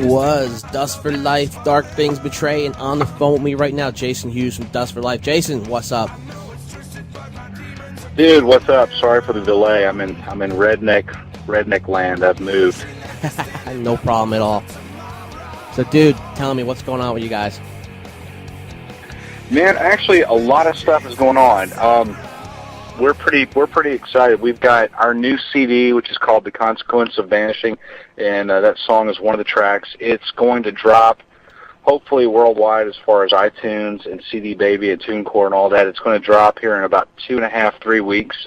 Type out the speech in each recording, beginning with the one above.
was Dust for Life, Dark Things Betray, and on the phone with me right now, Jason Hughes from Dust for Life. Jason, what's up? Dude, what's up? Sorry for the delay. I'm in redneck land. I've moved. No problem at all. So, dude, tell me what's going on with you guys. Man, actually, a lot of stuff is going on. We're pretty excited. We've got our new CD, which is called "The Consequence of Vanishing," and that song is one of the tracks. It's going to drop, hopefully worldwide, as far as iTunes and CD Baby and TuneCore and all that. It's going to drop here in about 2.5-3 weeks.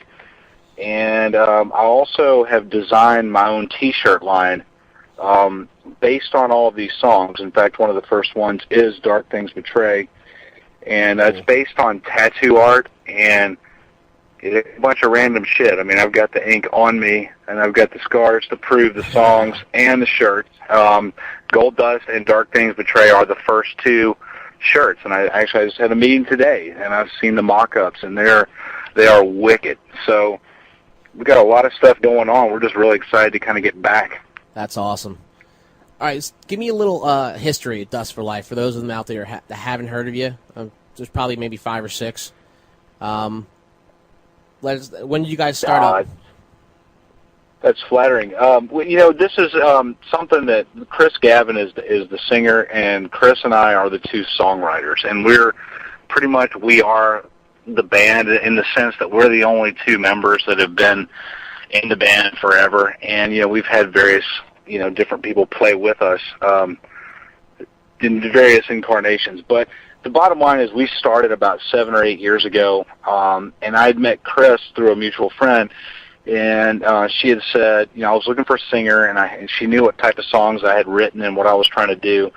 And I also have designed my own T-shirt line based on all of these songs. In fact, one of the first ones is "Dark Things Betray," and it's based on tattoo art and a bunch of random shit. I mean, I've got the ink on me, and I've got the scars to prove the songs and the shirts. Gold Dust and Dark Things Betray are the first two shirts, and I just had a meeting today, and I've seen the mock-ups, and they are wicked. So we got a lot of stuff going on. We're just really excited to kind of get back. That's awesome. All right, give me a little history of Dust for Life for those of them out there that haven't heard of you. There's probably maybe 5 or 6. When did you guys start up? That's flattering. This is something that Chris Gavin is the singer, and Chris and I are the two songwriters, and we are the band in the sense that we're the only two members that have been in the band forever, and we've had various different people play with us in various incarnations, but the bottom line is we started about 7 or 8 years ago, and I'd met Chris through a mutual friend, and she had said, I was looking for a singer, and she knew what type of songs I had written and what I was trying to do,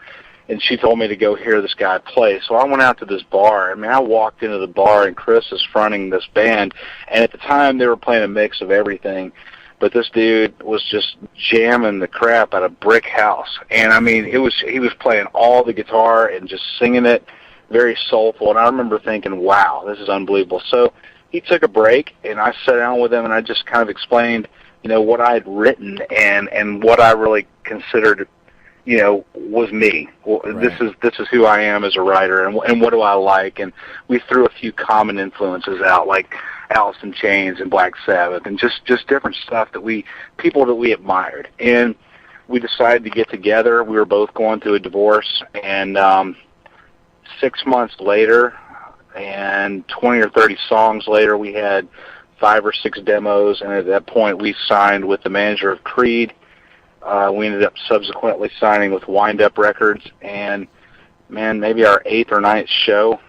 and she told me to go hear this guy play. So I went out to this bar. I mean, I walked into the bar, and Chris is fronting this band, and at the time they were playing a mix of everything, but this dude was just jamming the crap out of Brick House, and I mean, he was playing all the guitar and just singing it, very soulful, and I remember thinking, wow, this is unbelievable. So he took a break, and I sat down with him, and I just kind of explained, what I had written and what I really considered, was me. Well, right. This is who I am as a writer, and what do I like? And we threw a few common influences out, like Alice in Chains and Black Sabbath, and just different stuff people that we admired. And we decided to get together. We were both going through a divorce, and 6 months later, and 20 or 30 songs later, we had 5 or 6 demos, and at that point we signed with the manager of Creed. We ended up subsequently signing with Wind Up Records, and man, maybe our 8th or 9th show,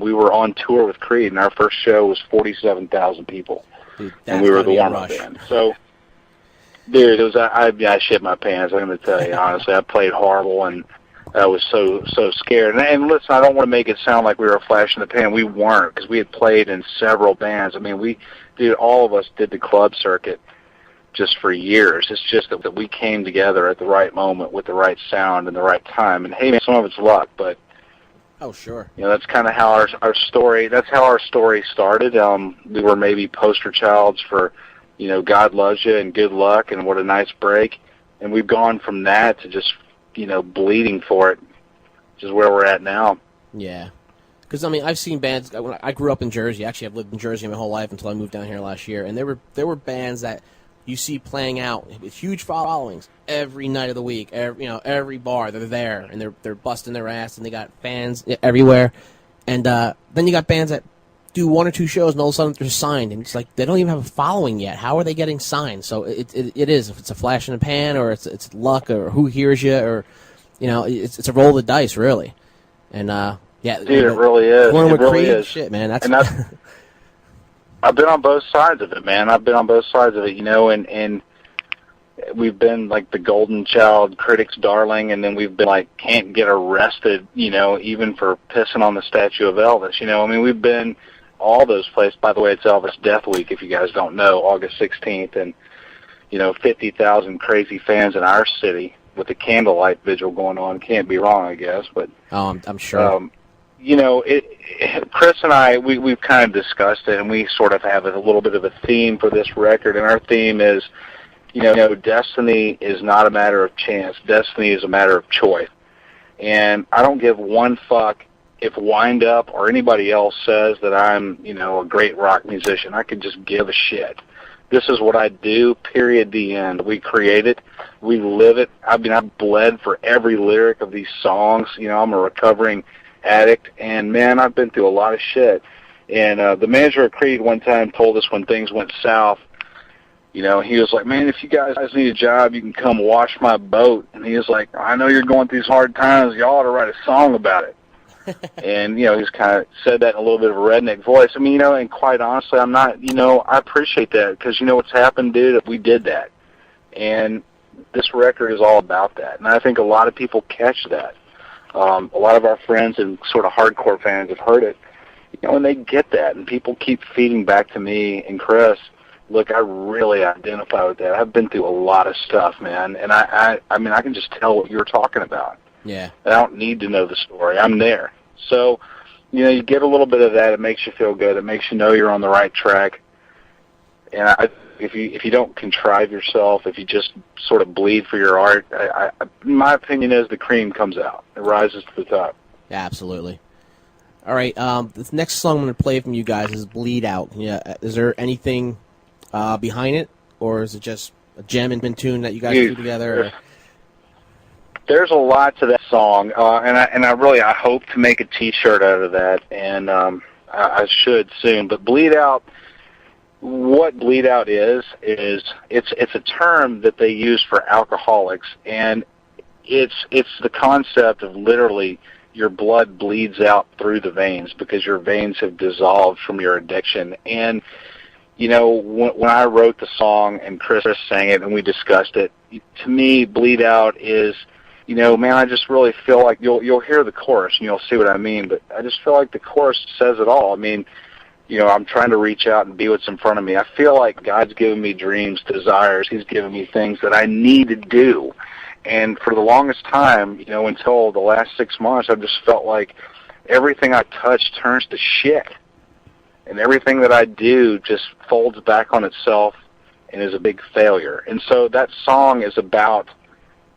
we were on tour with Creed, and our first show was 47,000 people. Dude, and we were the warm-up band. So, dude, I shit my pants, I'm going to tell you, honestly. I played horrible, and I was so scared. And listen, I don't want to make it sound like we were a flash in the pan. We weren't, because we had played in several bands. I mean, all of us did the club circuit just for years. It's just that we came together at the right moment with the right sound and the right time. And hey, man, some of it's luck, but oh, sure. That's kind of how our story. That's how our story started. We were maybe poster childs for, God Loves You and Good Luck and What a Nice Break, and we've gone from that to just bleeding for it, which is where we're at now. Yeah. Because, I mean, I've seen bands. I grew up in Jersey. Actually, I've lived in Jersey my whole life until I moved down here last year. And there were bands that you see playing out with huge followings every night of the week. Every bar, they're there, and they're busting their ass, and they got fans everywhere. And then you got bands that do 1 or 2 shows, and all of a sudden they're signed. And it's like they don't even have a following yet. How are they getting signed? So it is. If it's a flash in the pan, or it's luck, or who hears you, or it's a roll of the dice, really. And yeah, dude, it really is. It really Creed, is. shit, man. That's. And I've been on both sides of it, man. I've been on both sides of it, and we've been like the golden child, critics' darling, and then we've been like can't get arrested, even for pissing on the statue of Elvis. I mean, we've been all those places. By the way, it's Elvis Death Week, if you guys don't know, August 16th, and 50,000 crazy fans in our city with the candlelight vigil going on. Can't be wrong, I guess. But I'm sure. Chris and I, we've kind of discussed it, and we sort of have a little bit of a theme for this record, and our theme is, destiny is not a matter of chance. Destiny is a matter of choice. And I don't give one fuck if Wind Up or anybody else says that I'm, a great rock musician. I could just give a shit. This is what I do, period, the end. We create it. We live it. I've bled for every lyric of these songs. I'm a recovering addict, and, man, I've been through a lot of shit. And the manager of Creed one time told us when things went south, he was like, man, if you guys need a job, you can come wash my boat. And he was like, I know you're going through these hard times. You ought to write a song about it. And, he's kind of said that in a little bit of a redneck voice. And quite honestly, I'm not, I appreciate that because, what's happened, dude, we did that. And this record is all about that. And I think a lot of people catch that. A lot of our friends and sort of hardcore fans have heard it, and they get that. And people keep feeding back to me and Chris, look, I really identify with that. I've been through a lot of stuff, man. And I can just tell what you're talking about. Yeah. I don't need to know the story. I'm there. So, you get a little bit of that. It makes you feel good. It makes you know you're on the right track. And if you don't contrive yourself, if you just sort of bleed for your art, my opinion is the cream comes out. It rises to the top. Yeah, absolutely. All right. The next song I'm going to play from you guys is Bleed Out. Yeah. Is there anything behind it, or is it just a jam and tune that you guys do together? There's a lot to that song, and I hope to make a T-shirt out of that, and I should soon. But Bleed Out, what Bleed Out is it's a term that they use for alcoholics, and it's the concept of literally your blood bleeds out through the veins because your veins have dissolved from your addiction. And when I wrote the song and Chris sang it and we discussed it, to me, Bleed Out is, man, I just really feel like you'll hear the chorus and you'll see what I mean, but I just feel like the chorus says it all. I'm trying to reach out and be what's in front of me. I feel like God's given me dreams, desires. He's given me things that I need to do. And for the longest time, until the last 6 months, I've just felt like everything I touch turns to shit. And everything that I do just folds back on itself and is a big failure. And so that song is about,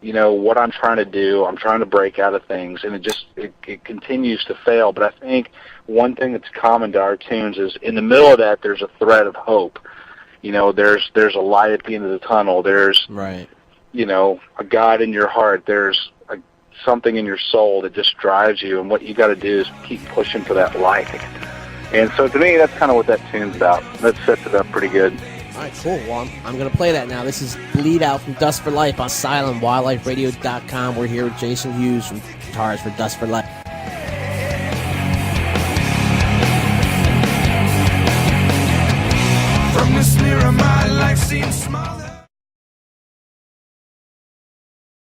what I'm trying to do. I'm trying to break out of things, and it continues to fail. But I think one thing that's common to our tunes is in the middle of that, there's a thread of hope. There's a light at the end of the tunnel. There's, right. A God in your heart. There's something in your soul that just drives you, and what you got to do is keep pushing for that light. And so to me, that's kind of what that tune's about. That sets it up pretty good. All right, cool. Well, I'm going to play that now. This is Bleed Out from Dust for Life on SilentWildlifeRadio.com. We're here with Jason Hughes from Guitars for Dust for Life. From this mirror, my life seems small.